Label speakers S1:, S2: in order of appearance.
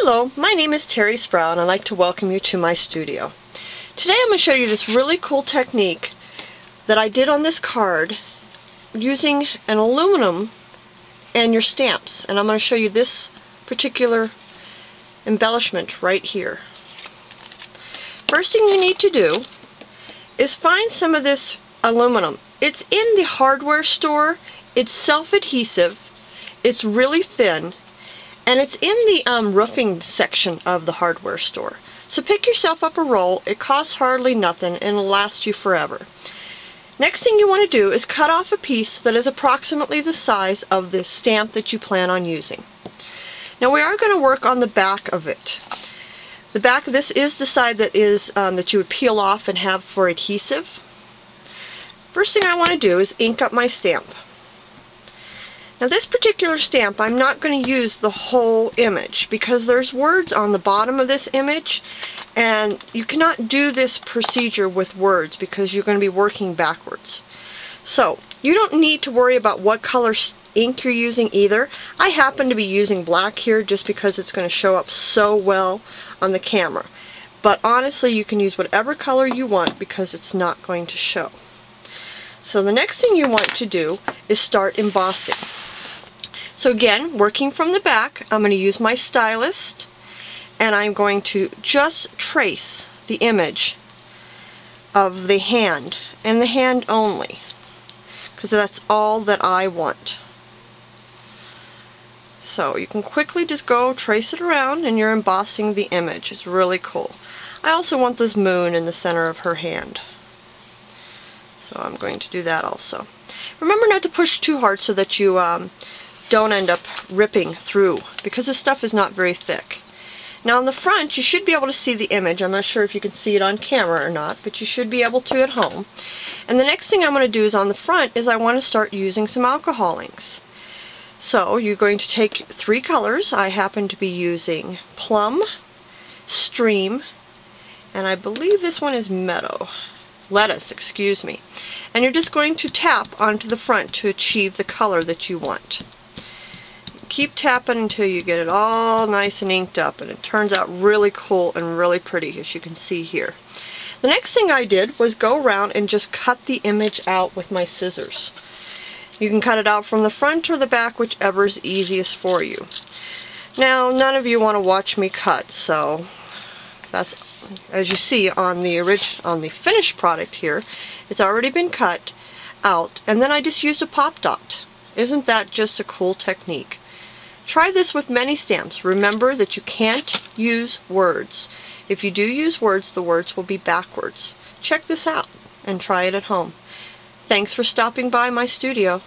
S1: Hello, my name is Terri Sproul and I'd like to welcome you to my studio. Today I'm going to show you this really cool technique that I did on this card using an aluminum and your stamps. And I'm going to show you this particular embellishment right here. First thing you need to do is find some of this aluminum. It's in the hardware store, it's self-adhesive, it's really thin, and it's in the roofing section of the hardware store. So pick yourself up a roll. It costs hardly nothing and it'll last you forever. Next thing you want to do is cut off a piece that is approximately the size of the stamp that you plan on using. Now we are going to work on the back of it. The back of this is the side that is that you would peel off and have for adhesive. First thing I want to do is ink up my stamp. Now this particular stamp, I'm not going to use the whole image because there's words on the bottom of this image, and you cannot do this procedure with words because you're going to be working backwards. So you don't need to worry about what color ink you're using either. I happen to be using black here just because it's going to show up so well on the camera. But honestly, you can use whatever color you want because it's not going to show. So the next thing you want to do is start embossing. So again, working from the back, I'm going to use my stylus and I'm going to just trace the image of the hand, and the hand only, because that's all that I want. So you can quickly just go trace it around and you're embossing the image. It's really cool. I also want this moon in the center of her hand. So I'm going to do that also. Remember not to push too hard so that you don't end up ripping through, because this stuff is not very thick. Now on the front you should be able to see the image. I'm not sure if you can see it on camera or not, but you should be able to at home. And the next thing I'm going to do is on the front is I want to start using some alcohol inks. So you're going to take 3 colors. I happen to be using Plum, Stream, and I believe this one is Lettuce, excuse me. And you're just going to tap onto the front to achieve the color that you want. Keep tapping until you get it all nice and inked up, and it turns out really cool and really pretty, as you can see here. The next thing I did was go around and just cut the image out with my scissors. You can cut it out from the front or the back, whichever is easiest for you. Now none of you want to watch me cut, so that's, as you see on the finished product here, it's already been cut out, and then I just used a pop dot. Isn't that just a cool technique? Try this with many stamps. Remember that you can't use words. If you do use words, the words will be backwards. Check this out and try it at home. Thanks for stopping by my studio.